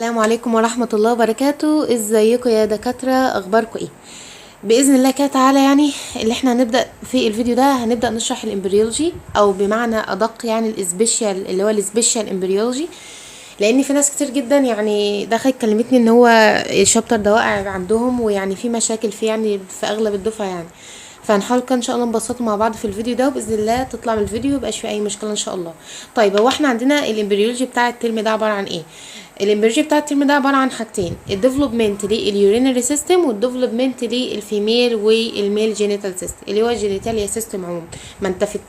السلام عليكم ورحمة الله وبركاته. ازيكم يا دكاترة؟ اخباركم ايه؟ باذن الله كده تعالى يعني اللي احنا هنبدا في الفيديو ده هنبدا نشرح الامبريولوجي او بمعنى ادق يعني الاسبيشال اللي هو الاسبيشال امبريولوجي، لان في ناس كتير جدا يعني دخلت كلمتني ان هو الشابتر ده واقع عندهم ويعني في مشاكل فيه يعني في اغلب الدفعه يعني. فهنحاول كده ان شاء الله نبسطه مع بعض في الفيديو ده وباذن الله تطلع من الفيديو ميبقاش فيه اي مشكله ان شاء الله. طيب هو احنا عندنا الامبريولوجي بتاع الترم ده عباره عن ايه؟ الامبريولوجي بتاع الترم ده عباره عن حاجتين: الديفلوبمنت لليورينري سيستم والديفلوبمنت للفيميل والميل جينيتال سيستم اللي هو الجينيتاليا سيستم عموما.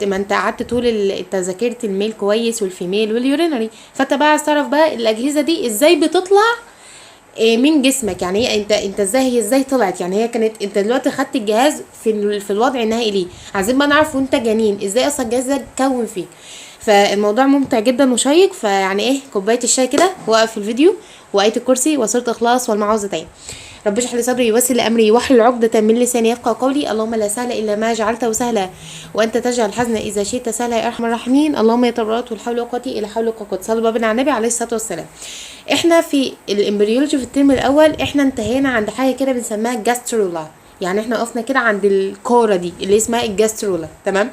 ما انت قعدت طول انت ذاكرت الميل كويس والفيميل واليورينري، فانت بقى عايز تعرف بقى الاجهزه دي ازاي بتطلع من جسمك. يعني هي انت ازاي طلعت، يعني هي كانت انت دلوقتي خدت الجهاز في الوضع النهائي ليه. عايزين بقى نعرف وانت جنين ازاي اصلا الجهاز ده اتكون فيك. فالموضوع ممتع جدا وشيق، فيعني ايه، كوبايه الشاي كده وقف الفيديو وآية الكرسي وسورة اخلاص والمعوذتين. رب اشرح لي صدري ويسر لي امري واحلل عقدة من لساني يفقهوا قولي. اللهم لا سهل الا ما جعلته سهلا وانت تجعل الحزن اذا شئت سهلا يا ارحم الراحمين. اللهم يا تبرات والحول وقوتي الى حولك وقوتي. صلوا بنا على النبي عليه الصلاه والسلام. احنا في الامبريولوجي في الترم الاول احنا انتهينا عند حاجه كده بنسميها الجاسترولا، يعني احنا وقفنا كده عند الكوره دي اللي اسمها الجاسترولا. تمام.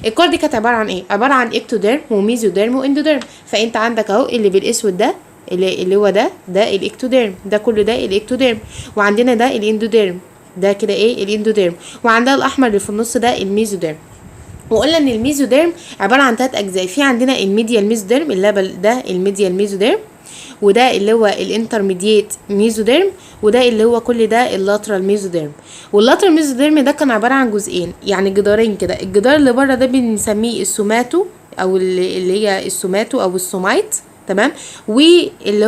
الكوره دي كانت عباره عن ايه؟ عباره عن اكتوديرم وميزوديرم واندوديرم. فانت عندك اهو اللي بالاسود ده اللي هو ده الاكتوديرم، ده كله ده الاكتوديرم، وعندنا ده الاندوديرم، ده كده ايه الاندوديرم، وعندنا الاحمر اللي في النص ده الميزوديرم. وقلنا ان الميزوديرم عباره عن 3 اجزاء. في عندنا الميديال ميزوديرم اللبل ده الميديال ميزوديرم، وده اللي هو الانترميديت ميزوديرم، وده اللي هو كل ده اللاترال ميزوديرم. واللاترال ميزوديرم ده كان عباره عن جزئين، يعني جدارين كده. الجدار اللي بره ده بنسميه السوماتو او اللي هي السوماتو او السومايت، تمام. واللي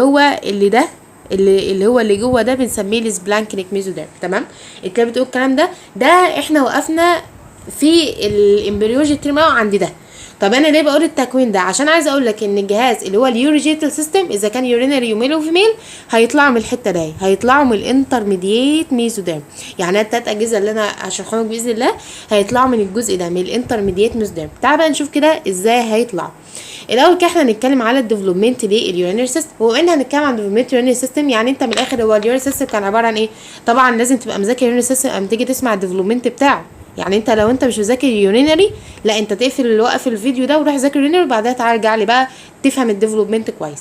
هو اللي جوه ده بنسميه السبلانكنيك ميزوديرم، تمام. الكتاب بتقول الكلام ده احنا وقفنا في الامبريولوجي الترم عند ده. طب انا ليه بقول التكوين ده؟ عشان عايزه اقول لك ان الجهاز اللي هو اليوريجيتال سيستم اذا كان يورينري وميل وفيميل هيطلعوا من الحته دي، هيطلعوا من الانترميديت ميزوديرم. يعني التلات اجهزه اللي انا هشرحهم باذن الله هيطلعوا من الجزء ده من الانترميديت ميزوديرم. تعال بقى نشوف كده ازاي هيطلع. الاول كده احنا هنتكلم على الديفلوبمنت لليورينري سيستم. وان هنتكلم عن ديفلوبمنت اليورينري سيستم يعني انت من الاخر هو اليورينري سيستم كان عباره عن ايه؟ طبعا لازم تبقى مذاكر اليورينري سيستم اما تيجي تسمع الديفلوبمنت بتاعه. يعني انت لو انت مش مذاكر يورينري، لا انت تقفل وقف الفيديو ده وروح ذاكر يورينري وبعدها تعالى ارجع لي بقى تفهم الديفلوبمنت كويس.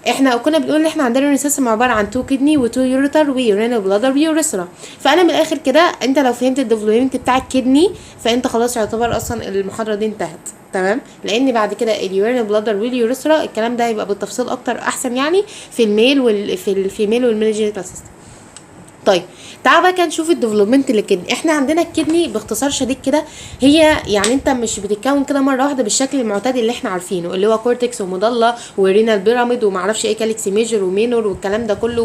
احنا كنا بنقول ان احنا عندنا اليورين سيستم عباره عن 2 كدني و2 يوريتر ويورينال بلادر ويوريثرا. فانا من الاخر كده انت لو فهمت الديفلوبمنت بتاع الكدني فانت خلاص يعتبر اصلا المحاضره دي انتهت، تمام. لان بعد كده اليورينال بلادر واليوريثرا الكلام ده هيبقى بالتفصيل اكتر احسن يعني في الميل في الفيميل والميل جينيتال سيستم. طيب تعال بقى كده نشوف الديفلوبمنت للكدني. احنا عندنا الكدني باختصار شديد كده هي يعني انت مش بتتكون كده مره واحده بالشكل المعتاد اللي احنا عارفينه اللي هو كورتكس ومضله ورينال بيراميد ومعرفش ايه كاليكسي ميجر ومينور والكلام ده كله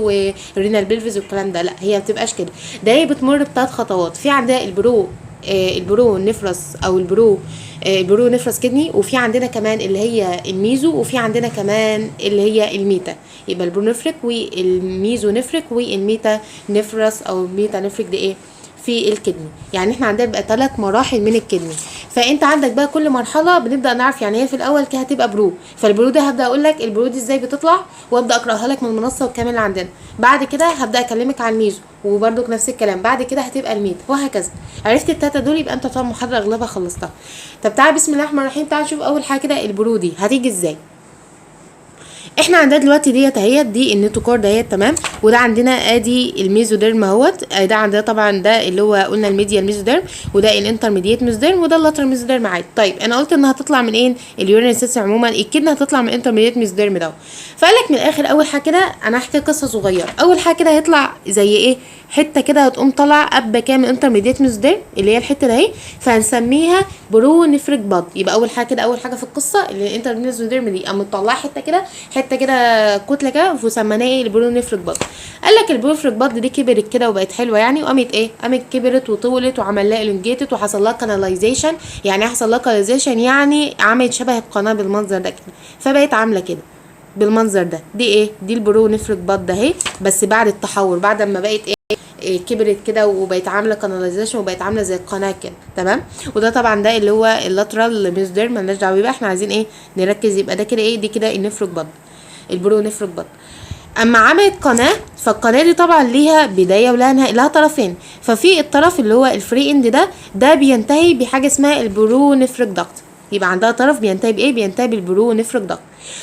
ورينال بيلفيز والكلام ده. لا هي ما بتبقاش كده، ده هي بتمر ب3 خطوات. في عندها البرو نفرس او البرو نفرس كدني، وفي عندنا كمان اللي هي الميزو، وفي عندنا كمان اللي هي الميتا. يبقى البرو نفرك والميزو نفرك والميتا نفرس او الميتا نفرك دي ايه في الكدني. يعني احنا عندنا بقى 3 مراحل من الكدني. فانت عندك بقى كل مرحله بنبدا نعرف يعني هي في الاول كده هتبقى برو. فالبرو ده هبدا اقول لك البرو دي ازاي بتطلع وابدا اقراها لك من المنصه والكامل اللي عندنا. بعد كده هبدا اكلمك عن الميزو وبرده نفس الكلام. بعد كده هتبقى الميت وهكذا. عرفت ال3 دول يبقى انت طبعا المحاضره اغلبها خلصتها. طب تعالى بسم الله الرحمن الرحيم تعالى نشوف اول حاجه كده البرو دي هتيجي ازاي. احنا عندنا دلوقتي ديت اهيت دي النيتوكور دهيت، تمام. وده عندنا ادي الميزوديرم اهوت. ده عندنا طبعا ده اللي هو قلنا الميديال ميزوديرم، وده الانترميديت ميزوديرم، وده اللاترال ميزوديرم عادي. طيب انا قلت انها هتطلع من ايه اليورين سيستم عموما الكدنه هتطلع من الانترميديت ميزوديرم ده. فقال لك من الاخر اول حاجه كده انا هحكي قصه صغيره. اول حاجه كده هيطلع زي ايه حته كده هتقوم طالعه قبه كام انترميديت ميزوديرم اللي هي الحته ده اهي، فهنسميها برو نفرك باد. يبقى اول حاجه كده اول حاجه في القصه اللي الانترميديت ميزوديرم دي قامت مطلعه حته كده كتله كده وسميناها ايه البرو نفرك باد. قال لك البرو نفرك باد دي كبرت كده وبقت حلوه يعني، وقامت ايه قامت كبرت وطولت وعمل لها الونجيتد وحصل لها كاناليزيشن. يعني حصل لها كاناليزيشن يعني عملت شبه القناه بالمنظر ده كده، فبقت عامله كده بالمنظر ده. دي ايه دي البرو نفرك باد ده اهي، بس بعد التحور بعد ما بقت ايه كبرت كده وبقت عامله كاناليزيشن وبقت عامله زي القناه كده، تمام. وده طبعا ده اللي هو اللاترال ميزوديرم مالناش دعوه بيه. احنا عايزين ايه نركز. يبقى ده كده ايه دي كده النفرك باد البرو نفرك باد. اما عملت قناه، فالقناه دي طبعا ليها بدايه ولها نهايه، لها طرفين. ففي الطرف اللي هو الفري اند ده بينتهي بحاجه اسمها البرو نفرك داكت. يبقى عندها طرف بينتهي بايه؟ بينتهي بالبرو نفرك داكت.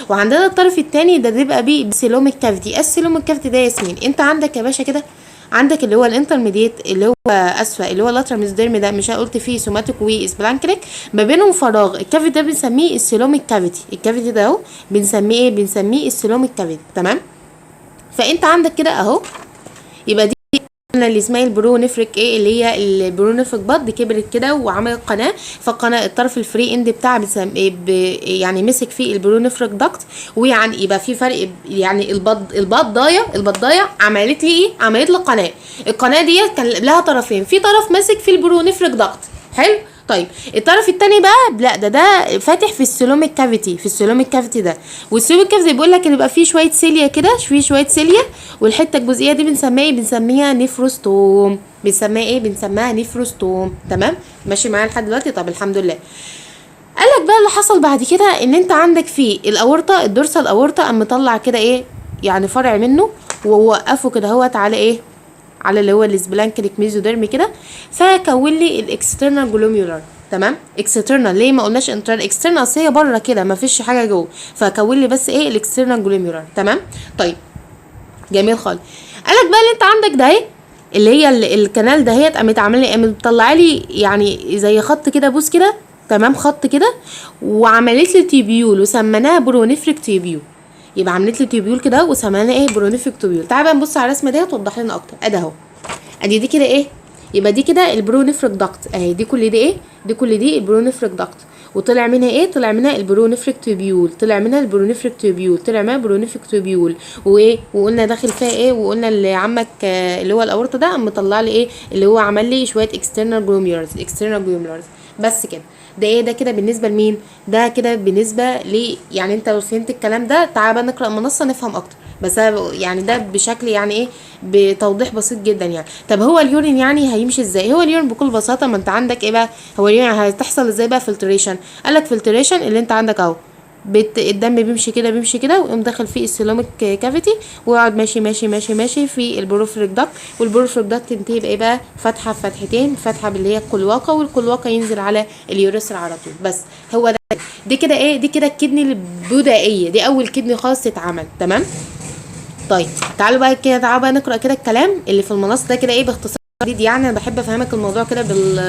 وعندنا الطرف الثاني ده بيبقى بيه بسيلوميك كافيتي. السيلوميك كافيتي ده ياسمين انت عندك يا باشا كده، عندك اللي هو الانترميديت اللي هو اسفه اللي هو اللاترال ميزوديرم ده، مش قلت فيه سوماتيك واسبلانكريك، ما بينهم فراغ. الكافيتي ده بنسميه السيلوميك كافيتي. الكافيتي ده اهو بنسميه ايه؟ بنسميه السيلوميك كافيتي. تمام. فانت عندك كده اهو، يبقى دي اللي اسمها البرو نفرك ايه، اللي هي البرو نفرك بط كبرت كده وعملت قناه. فالقناه الطرف الفري اند بتاعها يعني مسك فيه البرو نفرك داكت، ويعني يبقى في فرق. يعني البضايه عملت لي ايه؟ عملت لي قناه. القناه دي كان لها طرفين، في طرف ماسك في البرو نفرك داكت. حلو. طيب الطرف التاني بقى لا، ده فاتح في السيلوميك كافيتي، في السيلوميك كافيتي ده. والسيلوميك كافيتي بيقول لك ان يبقى فيه شويه سيليا كده، في شويه سيليا، والحته الجزئيه دي بنسميها ايه؟ بنسميها نيفروستوم. بنسميها ايه؟ بنسميها نيفروستوم. تمام ماشي معايا لحد دلوقتي؟ طب الحمد لله. قالك بقى اللي حصل بعد كده ان انت عندك في الاورطه، الدورسال الاورطه قام مطلع كده ايه يعني فرع منه، ووقفه كده اهوت على ايه؟ على اللي هو السبلانكريك ميزوديرمي كده. فكون لي الاكسترنال جلوميولار. تمام. اكسترنال ليه ما قلناش انترنال؟ اكسترنال اصل هي بره كده ما فيش حاجه جوه، فكون لي بس ايه؟ الاكسترنال جلوميولار. تمام. طيب جميل خالص. قالك بقى اللي انت عندك ده ايه؟ اللي هي الكنال دهيت قامت عامله لي، قامت مطلعه لي يعني زي خط كده، بوس كده. تمام. خط كده، وعملت لي تيبيول وسميناها برونيفريك تيبيول. يبقى عملت لي تيبيول كده وسميناها ايه؟ برونيفريك تيبيول. تعالى بقى نبص على الرسمه دي توضح لنا اكتر. ادي اهو، ادي كده ايه؟ يبقى دي كده البرونيفريك داكت اهي. دي كل دي ايه؟ دي كل دي البرونيفريك داكت. وطلع منها ايه؟ طلع منها البرونيفريك تيبيول، طلع منها البرونيفريك تيبيول، طلع منها البرونيفريك تيبيول. وايه؟ وقلنا داخل فيها ايه؟ وقلنا اللي عمك اللي هو الاورطه ده قام مطلع لي ايه؟ اللي هو عمل لي شويه اكسترنال جلوميرز. اكسترنال جلوميرز بس كده. ده ايه؟ ده كده بالنسبه لمين؟ ده كده بالنسبه لي. يعني انت لو فهمت الكلام ده تعالى بقى نقرا منصه نفهم اكتر. بس يعني ده بشكل يعني ايه؟ بتوضيح بسيط جدا يعني. طب هو اليورين يعني هيمشي ازاي؟ هو اليورين بكل بساطه، ما انت عندك ايه بقى؟ هو اليورين هتحصل ازاي بقى؟ فلتريشن. قالك فلتريشن اللي انت عندك اهو، الدم بيمشي كده بيمشي كده، ويقوم داخل فيه السيلوميك كافيتي، ويقعد ماشي ماشي ماشي ماشي في البروفريك داكت. والبروفريك داكت تنتهي بايه بقى؟ فتحه، فتحتين، فتحه اللي هي القلواقه، والقلواقه ينزل على اليوريثرا على طول. بس هو ده. دي كده ايه؟ دي كده الكدني البدائيه، دي اول كدني خالص تتعمل. تمام. طيب تعالوا بقى كده، تعالوا بقى نقرا كده الكلام اللي في المنصه ده كده ايه باختصار شديد. يعني انا بحب افهمك الموضوع كده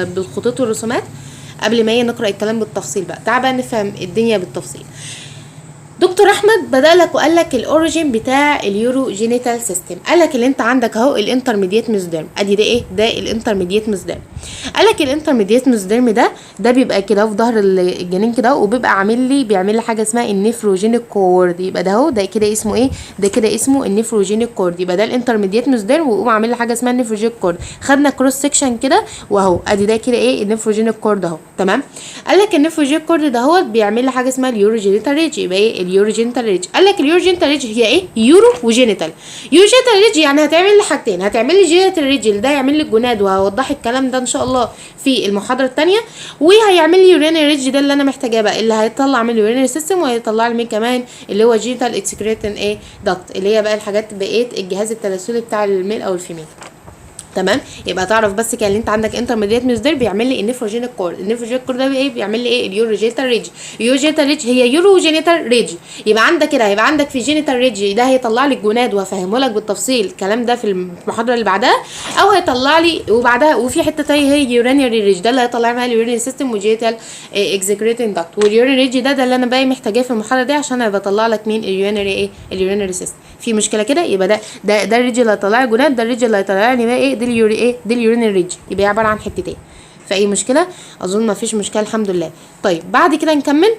بالخطوط والرسومات قبل ما نقرا الكلام بالتفصيل. بقى تعال بقى نفهم الدنيا بالتفصيل. دكتور احمد بدا لك وقال لك الاوريجين بتاع اليورو جينيتال سيستم. قال لك اللي انت عندك اهو الانترميديت ميزوديرم. ادي ده ايه؟ ده الانترميديت ميزوديرم. قال لك الانترميديت ميزوديرم ده بيبقى كده في ظهر الجنين كده، وبيبقى بيعمل لي حاجه اسمها النيفروجينيك كورد. يبقى ده اهو، ده كده اسمه ايه؟ ده كده اسمه النيفروجينيك كورد. يبقى ده الانترميديت ميزوديرم، ويقوم عامل لي حاجه اسمها النيفروجينيك كورد. خدنا كروس سيكشن كده واهو، ادي ده كده ايه؟ النيفروجينيك كورد اهو. تمام. قال لك النيفروجينيك كورد ده هو بيعمل لي حاجه اسمها اليورو جينيتال ريج. يبقى ايه؟ اليورو جينيتال ريج. قال لك اليورو جينيتال ريج هي ايه؟ يورو وجينيتال. يورو جينيتال ريج يعني هتعمل لي حاجتين، هتعمل لي جينيتال ريج ده يعمل لي الجناد، وهوضح الكلام ده ان شاء الله في المحاضره الثانيه. وهيعمل لي يورينري ريج ده اللي انا محتاجاه بقى، اللي هيطلع من اليورينري سيستم، وهيطلع لي كمان اللي هو جينيتال اكسكريتن ايه داكت، اللي هي بقى الحاجات بقيت الجهاز التناسلي بتاع الميل او الفيميل. تمام. يبقى تعرف بس كده اللي انت عندك انترميديت ميزوديرم بيعمل لي النيفروجينيك كورد. النيفروجينيك كورد ده ايه؟ بيعمل لي ايه؟ اليورو جينيتال ريج. اليورو جينيتال ريج هي يورو جينيتال ريج. يبقى عندك كده، هيبقى عندك في جينيتال ريج ده هيطلع لي الجناد، وهفهمه لك بالتفصيل الكلام ده في المحاضره اللي بعدها. او هيطلع لي وبعدها وفي حته تانية هي يورينري ريج، ده اللي هيطلع لي اليورينري سيستم وجينيتال اكزيكريتنج داكت. واليورينري ريج ده اللي انا بقى محتاجاه في المحاضره دي، عشان انا بطلع لك مين؟ اليورينري ايه؟ اليورينري سيستم. في مشكله كده؟ يبقى ده الريج اللي هيطلع لي الجناد، ده الريج اللي هيطلع لي بقى ايه؟ دي اليوري ايه؟ دي اليورينري ريج. يبقى عباره عن حتتين. فاي مشكله؟ اظن ما فيش مشكله الحمد لله. طيب بعد كده نكمل.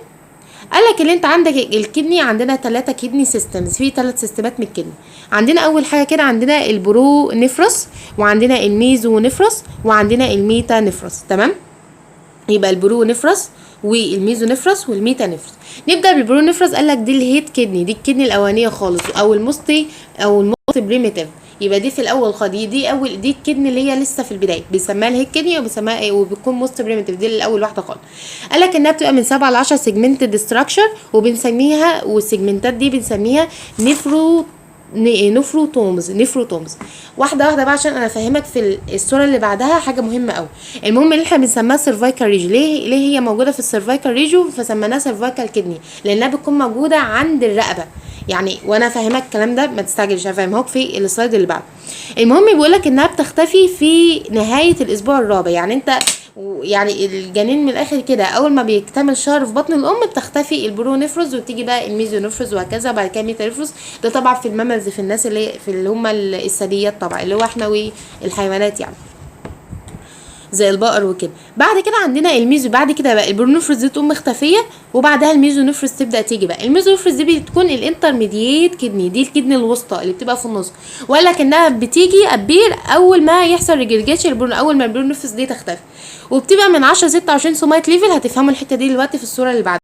قالك اللي انت عندك الكدني، عندنا 3 كدني سيستمز، في 3 سيستمات من الكدني. عندنا اول حاجه كده عندنا البرو نفرس، وعندنا الميزو نفرس، وعندنا الميتا نفرس. تمام. يبقى البرو نفرس والميزو نفرس والميتا نفرس. نبدا بالبرو نفرس. قالك دي الهيد كدني، دي الكدني الاولانيه خالص، او الموست بريميتيف. يبقى دي في الاول خالص، دي اول، دي الكدني اللي هي لسه في البدايه، بنسميها الهيد كدني، وبنسميها ايه؟ وبتكون موست بريميتيف، دي الاول واحده خالص. قال لك انها بتبقى من 7 ل 10 سيجمنتد ستراكشر، وبنسميها، والسيجمنتات دي بنسميها نفروتومز. واحده واحده بقى عشان انا افهمك في الصوره اللي بعدها حاجه مهمه قوي. المهم اللي احنا بنسميها سيرفايكال ريجو، ليه هي موجوده في السيرفايكال ريجو فسميناها سيرفايكال كدني؟ لانها بتكون موجوده عند الرقبه يعني. وانا فاهمك الكلام ده ما تستعجلش، هفهمهوك في السلايد اللي بعده. المهم بيقول لك انها بتختفي في نهايه الاسبوع الرابع، يعني انت يعني الجنين من الاخر كده اول ما بيكتمل شهر في بطن الام بتختفي البرونيفروز وتيجي بقى الميزونيفروز وهكذا، بعد كده ميتانيفروز. ده طبعا في الماملز، في الناس اللي هم الثدييات طبعا، اللي هو احنا والحيوانات يعني زي البقر وكده. بعد كده عندنا الميزو، بعد كده بقى البرونيفروز دي تقوم مختفيه وبعدها الميزونيفروز تبدا تيجي بقى. الميزونيفروز دي بتكون الانترميديت كدني، دي الكدني الوسطى اللي بتبقى في النص، ولا كانها بتيجي ابير اول ما يحصل ريجرجيشن اول ما البرونيفروز دي تختفي، وبتبقى من 10 26 سومايت ليفل. هتفهموا الحته دي دلوقتي في الصوره اللي بعدها.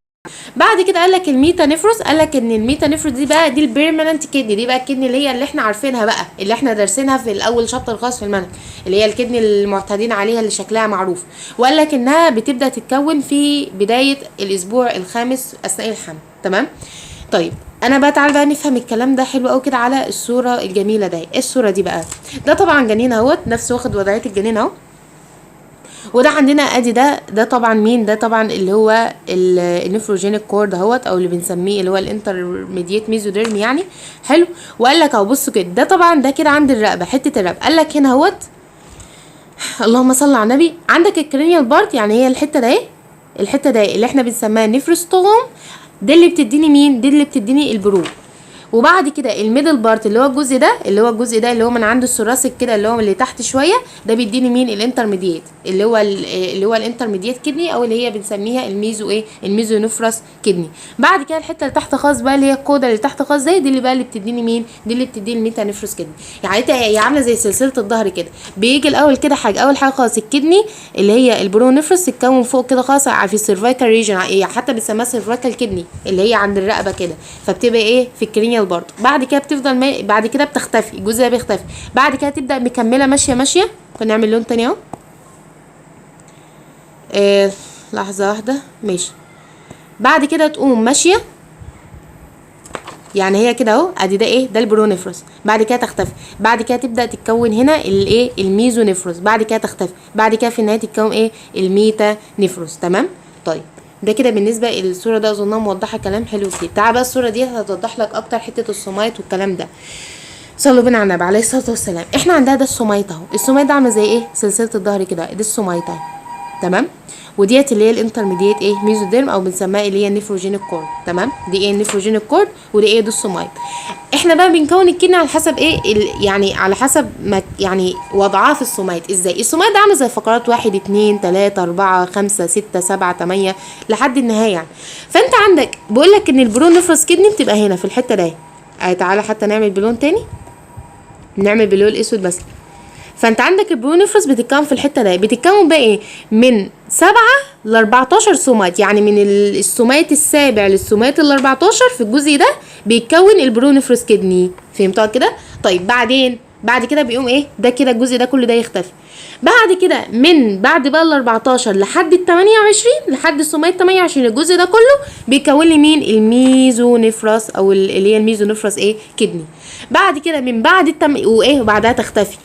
بعد كده قال لك الميتانيفروس، قال لك ان الميتانيفروس دي بقى دي البيرمننت كدني، دي بقى الكدني اللي احنا عارفينها بقى، اللي احنا دارسينها في الاول شابتر خاص في المنهج، اللي هي الكدني المعتادين عليها اللي شكلها معروف. وقال لك انها بتبدا تتكون في بدايه الاسبوع الخامس اثناء الحمل. تمام. طيب انا بقى تعالى بقى نفهم الكلام ده حلو قوي كده على الصوره الجميله ده. ايه الصوره دي بقى؟ ده طبعا جنين اهوت، نفس واخد وضعيه الجنين اهو. وده عندنا ادي ده طبعا مين؟ ده طبعا اللي هو النفروجينيك كورد اهوت، او اللي بنسميه اللي هو الانترميديت ميزوديرم يعني. حلو. وقال لك اهو بصوا كده، ده طبعا ده كده عند الرقبه، حته الرقبه. قال لك هنا اهوت، اللهم صل على النبي، عندك الكرينيال بارت، يعني هي الحته ده ايه؟ الحته ده اللي احنا بنسميها نفروستوم، دي اللي بتديني مين؟ دي اللي بتديني البرو. وبعد كده الميدل بارت اللي هو الجزء ده اللي هو من عند الثوراسيك كده، اللي هو اللي تحت شويه، ده بيديني مين؟ الانترميديت، اللي هو الانترميديت كدني، او اللي هي بنسميها الميزونيفروس كدني. بعد كده الحته اللي تحت خالص بقى اللي هي الكودا اللي تحت خالص دي اللي بقى اللي بتديني مين؟ دي اللي بتديني الميتانيفروس كدني. يعني هي عامله زي سلسله الظهر كده. بيجي الاول كده اول حاجه خالص الكدني اللي هي البرونيفروس تتكون فوق كده خالص في السيرفايكال ريجن، حتى بنسميها سيرفايكال كدني اللي هي عند الرقبه كده، فبتبقى ايه؟ في الكرينيال برضه. بعد كده بتفضل بعد كده بتختفي، الجزء ده بيختفي. بعد كده تبدا مكمله ماشيه. فنعمل لون تاني اهو. لحظه واحده. ماشي. بعد كده تقوم ماشيه، يعني هي كده اهو، ادي ده ايه؟ ده البرونيفروس. بعد كده تختفي. بعد كده تبدا تتكون هنا الايه؟ الميزونيفروس. بعد كده تختفي. بعد كده في النهايه تتكون ايه؟ الميتانيفروس. تمام. طيب ده كده بالنسبه للصوره ده، اظنها موضحه كلام حلو كتير. تعال بقى الصوره دي هتوضح لك اكتر حته السومايت والكلام ده. صلوا بينا على النبي عليه الصلاه والسلام. احنا عندنا ده السومايت اهو. السومايت ده عامل زي ايه؟ سلسله الظهر كده، دي السومايت اهي. تمام. وديت اللي هي الانترميديت ايه؟ ميزوديرم، او بنسميها اللي هي النفروجينيك كورد. تمام. دي ايه؟ النفروجينيك كورد، ودي ايه؟ ده السومايت. احنا بقى بنكون الكدني على حسب ايه؟ يعني على حسب ما يعني وضعها في السومايت. ازاي؟ السومايت ده عامل زي فقرات 1 2 3 4 5 6 7 8 لحد النهايه يعني. فانت عندك بقول لك ان البرونيفروس كدني بتبقى هنا في الحته دي. تعالى حتى نعمل بلون تاني، نعمل بلون الاسود بس. فانت عندك البرونيفروس بتتكون في الحته دي، بتتكون بقى ايه؟ من 7 ل 14 سومات، يعني من السومات السابع للسومات ال 14 في الجزء ده بيتكون البرونيفروس كدني. فهمتوا كده؟ طيب بعد كده بيقوم ايه؟ ده كده الجزء ده كله ده يختفي. بعد كده من بعد بقى ال 14 لحد ال 28 لحد السومات 28 الجزء ده كله بيكون لي مين؟ الميزونيفروس، او اللي هي الميزونيفروس ايه؟ كدني. بعد كده من بعد وايه؟ وبعدها تختفي.